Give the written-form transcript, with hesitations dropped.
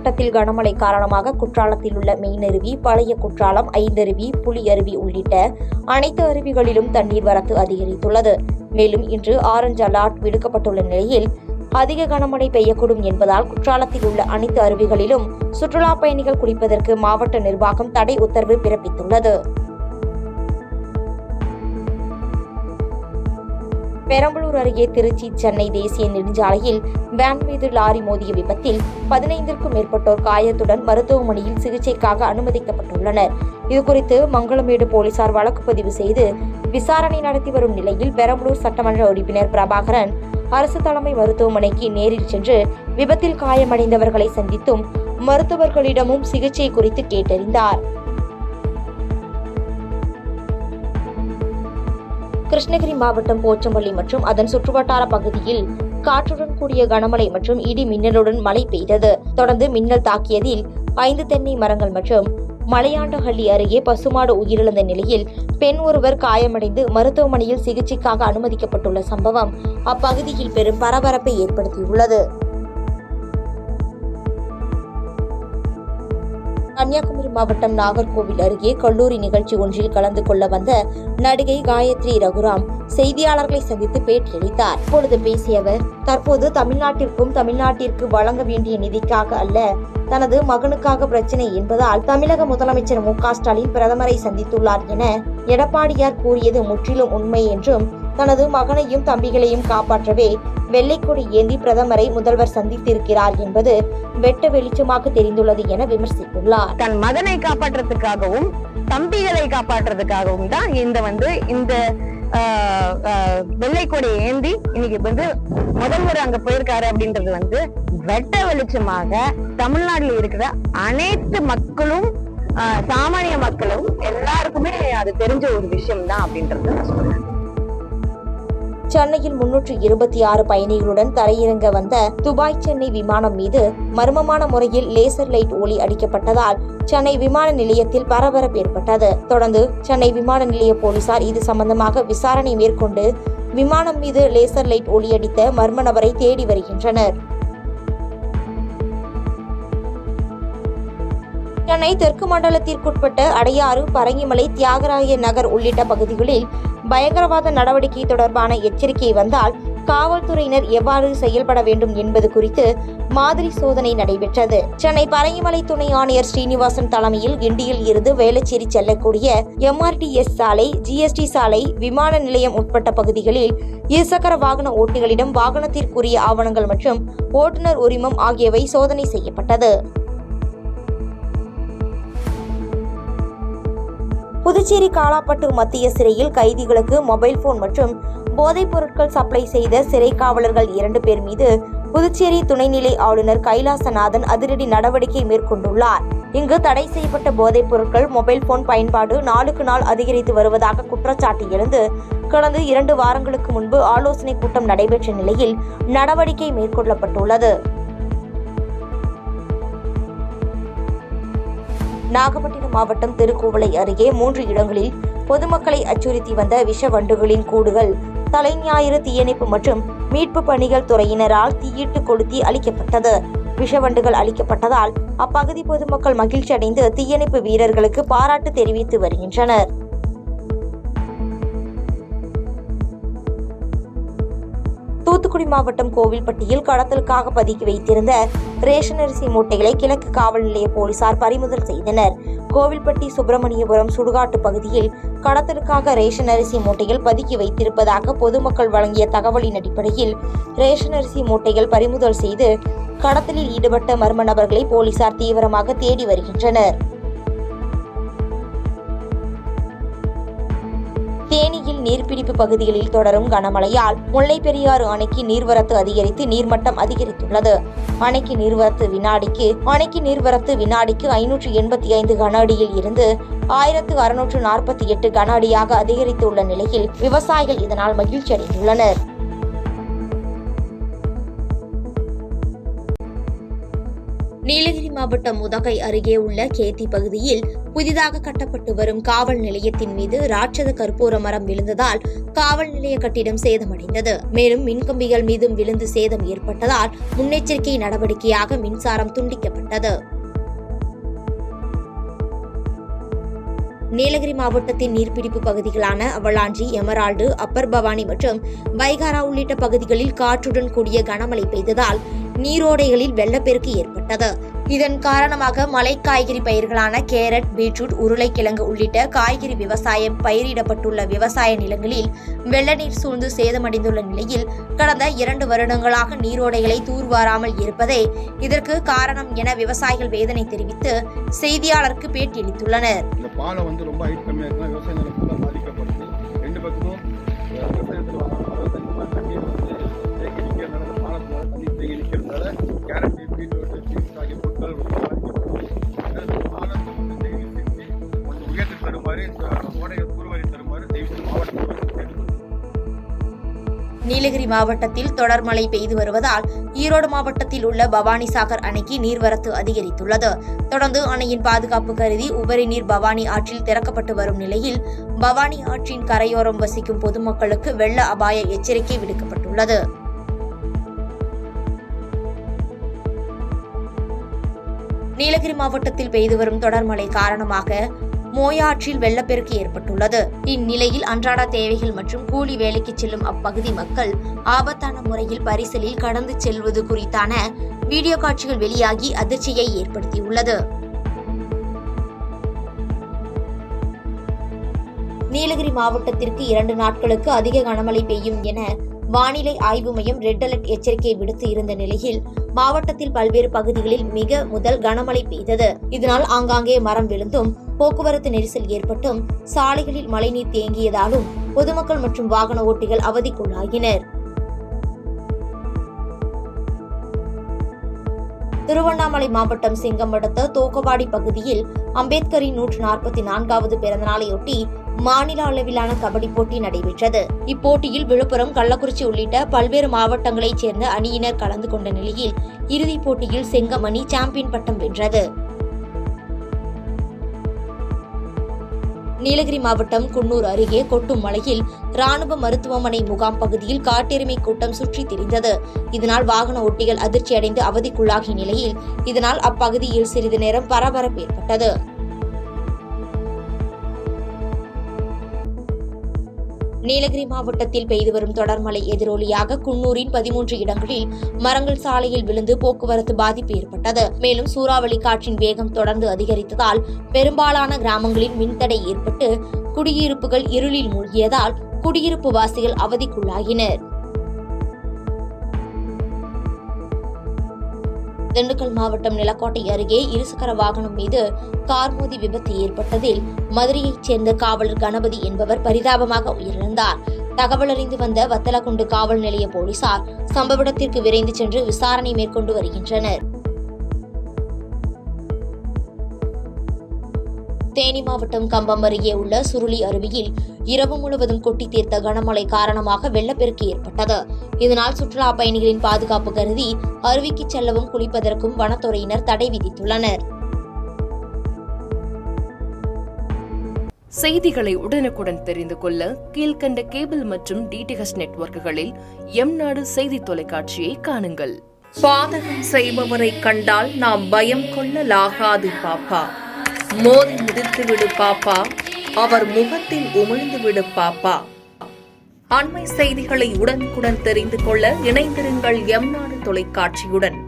மாவட்டத்தில் கனமழை காரணமாக குற்றாலத்தில் உள்ள மெயினருவி, பழைய குற்றாலம், ஐந்தருவி, புலி அருவி உள்ளிட்ட அனைத்து அருவிகளிலும் தண்ணீர் வரத்து அதிகரித்துள்ளது. மேலும் இன்று ஆரஞ்சு அலர்ட் விடுக்கப்பட்டுள்ள நிலையில் அதிக கனமழை பெய்யக்கூடும் என்பதால் குற்றாலத்தில் உள்ள அனைத்து அருவிகளிலும் சுற்றுலா பயணிகள் குளிப்பதற்கு மாவட்ட நிர்வாகம் தடை உத்தரவு பிறப்பித்துள்ளது. பெரம்பலூர் அருகே திருச்சி சென்னை தேசிய நெடுஞ்சாலையில் வேன் மீது லாரி மோதிய விபத்தில் 15க்கும் மேற்பட்டோர் காயத்துடன் மருத்துவமனையில் சிகிச்சைக்காக அனுமதிக்கப்பட்டுள்ளனர். இதுகுறித்து மங்களமேடு போலீசார் வழக்கு பதிவு செய்து விசாரணை நடத்தி வரும் நிலையில் பெரம்பலூர் சட்டமன்ற உறுப்பினர் பிரபாகரன் அரசு தலைமை மருத்துவமனைக்கு நேரில் சென்று விபத்தில் காயமடைந்தவர்களை சந்தித்தும் மருத்துவர்களிடமும் சிகிச்சை குறித்து கேட்டறிந்தார். கிருஷ்ணகிரி மாவட்டம் போச்சம்பள்ளி மற்றும் அதன் சுற்றுவட்டார பகுதியில் காற்றுடன் கூடிய கனமழை மற்றும் இடி மின்னலுடன் மழை பெய்தது. தொடர்ந்து மின்னல் தாக்கியதில் 5 தென்னை மரங்கள் மற்றும் மலையாண்டஹள்ளி அருகே பசுமாடு உயிரிழந்த நிலையில் பெண் ஒருவர் காயமடைந்து மருத்துவமனையில் சிகிச்சைக்காக அனுமதிக்கப்பட்டுள்ள சம்பவம் அப்பகுதியில் பெரும் பரபரப்பை ஏற்படுத்தியுள்ளது. கன்னியாகுமரி மாவட்டம் நாகர்கோவில் அருகே கல்லூரி நிகழ்ச்சி ஒன்றில் கலந்து கொள்ள வந்த நடிகை காயத்ரி ரகுராம் செய்தியாளர்களை சந்தித்து பேட்டியளித்தார். அப்பொழுது பேசிய அவர், தற்போது தமிழ்நாட்டிற்கு வழங்க வேண்டிய நிதிக்காக அல்ல, தனது மகனுக்காக பிரச்சனை என்பதால் தமிழக முதலமைச்சர் மு.க.ஸ்டாலின் பிரதமரை சந்தித்துள்ளார் என எடப்பாடியார் கூறியது முற்றிலும் உண்மை என்றும், தனது மகனையும் தம்பிகளையும் காப்பாற்றவே வெள்ளைக்கொடி ஏந்தி பிரதமரை முதல்வர் சந்தித்திருக்கிறார் என்பது வெட்ட வெளிச்சமாக தெரிந்துள்ளது என விமர்சித்துள்ளார். தன் மகனை காப்பாற்றுறதுக்காகவும் தம்பிகளை காப்பாற்றுறதுக்காகவும் தான் இந்த வெள்ளைக்கொடி ஏந்தி இன்னைக்கு முதல்வர் அங்க போயிருக்காரு அப்படின்றது வெட்ட வெளிச்சமாக தமிழ்நாட்டில் இருக்கிற அனைத்து மக்களும், சாமானிய மக்களும் எல்லாருக்குமே அது தெரிஞ்ச ஒரு விஷயம் தான் அப்படின்றது நான் சொல்றேன். சென்னையில் 326 பயணிகளுடன் தரையிறங்க வந்த துபாய் சென்னை விமானம் மீது மர்மமான முறையில் லேசர் லைட் ஒளி அடிக்கப்பட்டதால் சென்னை விமான நிலையத்தில் பரபரப்பு ஏற்பட்டது. தொடர்ந்து சென்னை விமான நிலைய போலீசார் இது சம்பந்தமாக விசாரணை மேற்கொண்டு விமானம் மீது லேசர் லைட் ஒளி அடித்த மர்ம நபரை தேடி வருகின்றனர். சென்னை தெற்கு மண்டலத்திற்குட்பட்ட அடையாறு, பரங்கிமலை, தியாகராய நகர் உள்ளிட்ட பகுதிகளில் பயங்கரவாத நடவடிக்கை தொடர்பான எச்சரிக்கை வந்தால் காவல்துறையினர் எவ்வாறு செயல்பட வேண்டும் என்பது குறித்து மாதிரி சோதனை நடைபெற்றது. சென்னை பரங்கிமலை துணை ஆணையர் ஸ்ரீனிவாசன் தலைமையில் கிண்டியில் இருந்து வேளச்சேரி செல்லக்கூடிய MRTS சாலை, GST சாலை, விமான நிலையம் உட்பட்ட பகுதிகளில் இருசக்கர வாகன ஓட்டிகளிடம் வாகனத்திற்குரிய ஆவணங்கள் மற்றும் ஓட்டுநர் உரிமம் ஆகியவை சோதனை செய்யப்பட்டது. புதுச்சேரி காலாப்பட்டு மத்திய சிறையில் கைதிகளுக்கு மொபைல் போன் மற்றும் போதைப் பொருட்கள் சப்ளை செய்த சிறை காவலர்கள் 2 பேர் மீது புதுச்சேரி துணைநிலை ஆளுநர் கைலாசநாதன் அதிரடி நடவடிக்கை மேற்கொண்டுள்ளார். இங்கு தடை செய்யப்பட்ட போதைப் பொருட்கள், மொபைல் போன் பயன்பாடு நாளுக்கு நாள் அதிகரித்து வருவதாக குற்றச்சாட்டு எழுந்து கடந்த 2 வாரங்களுக்கு முன்பு ஆலோசனை கூட்டம் நடைபெற்ற நிலையில் நடவடிக்கை மேற்கொள்ளப்பட்டுள்ளது. நாகப்பட்டினம் மாவட்டம் திருக்குவளை அருகே 3 இடங்களில் பொதுமக்களை அச்சுறுத்தி வந்த விஷ வண்டுகளின் கூடுகள் தலைஞாயிறு தீயணைப்பு மற்றும் மீட்பு பணிகள் துறையினரால் தீயிட்டு கொளுத்தி அளிக்கப்பட்டது. விஷவண்டுகள் அளிக்கப்பட்டதால் அப்பகுதி பொதுமக்கள் மகிழ்ச்சி அடைந்து தீயணைப்பு வீரர்களுக்கு பாராட்டு தெரிவித்து வருகின்றனர். தூத்துக்குடி மாவட்டம் கோவில்பட்டியில் கடத்தலுக்காக பதுக்கி வைத்திருந்த ரேஷன் அரிசி மூட்டைகளை கிழக்கு காவல் நிலைய போலீசார் பறிமுதல் செய்தனர். கோவில்பட்டி சுப்பிரமணியபுரம் சுடுகாட்டு பகுதியில் கடத்தலுக்காக ரேஷன் அரிசி மூட்டைகள் பதுக்கி வைத்திருப்பதாக பொதுமக்கள் வழங்கிய தகவலின் அடிப்படையில் ரேஷன் அரிசி மூட்டைகள் பறிமுதல் செய்து கடத்தலில் ஈடுபட்ட மர்ம நபர்களை போலீசார் தீவிரமாக தேடி வருகின்றனர். தேனியில் நீர்பிடிப்பு பகுதிகளில் தொடரும் கனமழையால் முல்லை பெரியாறு அணைக்கு நீர்வரத்து அதிகரித்து நீர்மட்டம் அதிகரித்துள்ளது. அணைக்கு நீர்வரத்து வினாடிக்கு 585 கன அடியில் இருந்து 1648 கன அடியாக அதிகரித்துள்ள நிலையில் விவசாயிகள் இதனால் மகிழ்ச்சி அடைந்துள்ளனர். நீலகிரி மாவட்டம் உதகை அருகே உள்ள கேத்தி பகுதியில் புதிதாக கட்டப்பட்டு வரும் காவல் நிலையத்தின் மீது ராட்சத கற்பூர மரம் விழுந்ததால் காவல் நிலைய கட்டிடம் சேதமடைந்தது. மேலும் மின்கம்பிகள் மீதும் விழுந்து சேதம் ஏற்பட்டதால் முன்னெச்சரிக்கை நடவடிக்கையாக மின்சாரம் துண்டிக்கப்பட்டது. நீலகிரி மாவட்டத்தின் நீர்பிடிப்பு பகுதிகளான அவலாஞ்சி, எமரால்டு, அப்பர் பவானி மற்றும் வைகாரா உள்ளிட்ட பகுதிகளில் காற்றுடன் கூடிய கனமழை பெய்ததால் நீரோடைகளில் வெள்ளப்பெருக்கு ஏற்பட்டது. இதன் காரணமாக மலை காய்கறி பயிர்களான கேரட், பீட்ரூட், உருளைக்கிழங்கு உள்ளிட்ட காய்கறி விவசாயம் பயிரிடப்பட்டுள்ள விவசாய நிலங்களில் வெள்ள நீர் சூழ்ந்து சேதமடைந்துள்ள நிலையில் கடந்த 2 வருடங்களாக நீரோடைகளை தூர்வாராமல் இருப்பதே இதற்கு காரணம் என விவசாயிகள் வேதனை தெரிவித்து செய்தியாளருக்கு பேட்டியளித்துள்ளனர். இந்த பாலம் வந்து ரொம்ப ஹைட் கம்மியாக இருக்குன்னா விவசாய நிலம் ஃபுல்லாக பாதிக்கப்படுது. 2 பக்கமும் விவசாயத்தில் தண்ணி வந்து சேகரிக்கிறதுனால பாலத்தில் தண்ணி சேகரிக்கிறதுனால கேரட், பீட்ரூட், பீன்ஸ் ஆகிய பொருட்கள் ரொம்ப பாதிக்கப்படுது. பாலத்தை வந்து டெய்லி செஞ்சு கொஞ்சம் உயர்த்தி தருமாறு, ஓடையை தூர்வாரி தருமாறு தெய்வம் மாவட்டத்தில் நீலகிரி மாவட்டத்தில் தொடர் மழை பெய்து வருவதால் ஈரோடு மாவட்டத்தில் உள்ள பவானிசாகர் அணைக்கு நீர்வரத்து அதிகரித்துள்ளது. தொடர்ந்து அணையின் பாதுகாப்பு கருதி உபரி நீர் பவானி ஆற்றில் திறக்கப்பட்டு வரும் நிலையில் பவானி ஆற்றின் கரையோரம் வசிக்கும் பொதுமக்களுக்கு வெள்ள அபாய எச்சரிக்கை விடுக்கப்பட்டுள்ளது. நீலகிரி மாவட்டத்தில் பெய்து வரும் தொடர் மழை காரணமாக மோயாற்றில் வெள்ளப்பெருக்கு ஏற்பட்டுள்ளது. இந்நிலையில் அன்றாட தேவைகள் மற்றும் கூலி வேலைக்கு செல்லும் அப்பகுதி மக்கள் ஆபத்தான முறையில் பரிசலில் கடந்து செல்வது குறித்தான வீடியோ காட்சிகள் வெளியாகி அதிர்ச்சியை ஏற்படுத்தியுள்ளது. நீலகிரி மாவட்டத்திற்கு 2 நாட்களுக்கு அதிக கனமழை பெய்யும் என வானிலை ஆய்வு மையம் ரெட் அலர்ட் எச்சரிக்கை விடுத்து இருந்த நிலையில் மாவட்டத்தில் பல்வேறு பகுதிகளில் முதல் கனமழை பெய்தது. இதனால் ஆங்காங்கே மரம் விழுந்தும் போக்குவரத்து நெரிசல் ஏற்பட்டும் சாலைகளில் மழைநீர் தேங்கியதாலும் பொதுமக்கள் மற்றும் வாகன ஓட்டிகள் அவதிக்குள்ளாகினர். திருவண்ணாமலை மாவட்டம் சிங்கம் அடுத்த தோக்கவாடி பகுதியில் அம்பேத்கரின் 144வது பிறந்தநாளையொட்டி மாநில அளவிலான கபடி போட்டி நடைபெற்றது. இப்போட்டியில் விழுப்புரம், கள்ளக்குறிச்சி உள்ளிட்ட பல்வேறு மாவட்டங்களைச் சேர்ந்த அணியினர் கலந்து கொண்ட நிலையில் இறுதிப் போட்டியில் செங்கம் அணி சாம்பியன் பட்டம் வென்றது. நீலகிரி மாவட்டம் குன்னூர் அருகே கொட்டும் மலையில் ராணுவ மருத்துவமனை முகாம் பகுதியில் காட்டெருமை கூட்டம் சுற்றித் திரிந்தது. இதனால் வாகன ஓட்டிகள் அதிர்ச்சியடைந்து அவதிக்குள்ளாகிய நிலையில் இதனால் அப்பகுதியில் சிறிது நேரம் பரபரப்பு ஏற்பட்டது. நீலகிரி மாவட்டத்தில் பெய்து வரும் தொடர் மழை எதிரொலியாக குன்னூரின் 13 இடங்களில் மரங்கள் சாலையில் விழுந்து போக்குவரத்து பாதிப்பு ஏற்பட்டது. மேலும் சூறாவளி காற்றின் வேகம் தொடர்ந்து அதிகரித்ததால் பெரும்பாலான கிராமங்களில் மின்தடை ஏற்பட்டு குடியிருப்புகள் இருளில் மூழ்கியதால் குடியிருப்பு வாசிகள் அவதிக்குள்ளாகினர். திண்டுக்கல் மாவட்டம் நிலக்கோட்டை அருகே இருசக்கர வாகனம் மீது கார் மோதி விபத்து ஏற்பட்டதில் மதுரையைச் சேர்ந்த காவலர் கணபதி என்பவர் பரிதாபமாக உயிரிழந்தார். தகவல் அறிந்து வந்த வத்தலக்குண்டு காவல் நிலைய போலீசார் சம்பவ இடத்திற்கு விரைந்து சென்று விசாரணை மேற்கொண்டு வருகின்றனர். தேனி மாவட்டம் கம்பம் அருகே உள்ள சுருளி அருவியில் இரவு முழுவதும் கொட்டி தீர்த்த கனமழை காரணமாக வெள்ளப்பெருக்கு ஏற்பட்டது. இதனால் சுற்றுலா பயணிகளின் பாதுகாப்பு கருதி அருவிக்கு செல்லவும் குளிப்பதற்கும் வனத்துறையினர் தடை விதித்துள்ளனர். செய்திகளை உடனுக்குடன் தெரிந்து கொள்ள கீழ்கண்ட கேபிள் மற்றும் டிடிஎச் நெட்வொர்க்குகளில் எம்நாடு செய்தி தொலைக்காட்சியை காணுங்கள். பாதகம் செய்பவரை கண்டால் நாம் பயம் கொள்ளலாகாது பாப்பா. மோதி மிதித்து விடு பாப்பா, அவர் முகத்தில் உமிழ்ந்து விடு பாப்பா. அண்மை செய்திகளை உடனுக்குடன் தெரிந்து கொள்ள இணைந்திருங்கள் எம்நாடு தொலைக்காட்சியுடன்.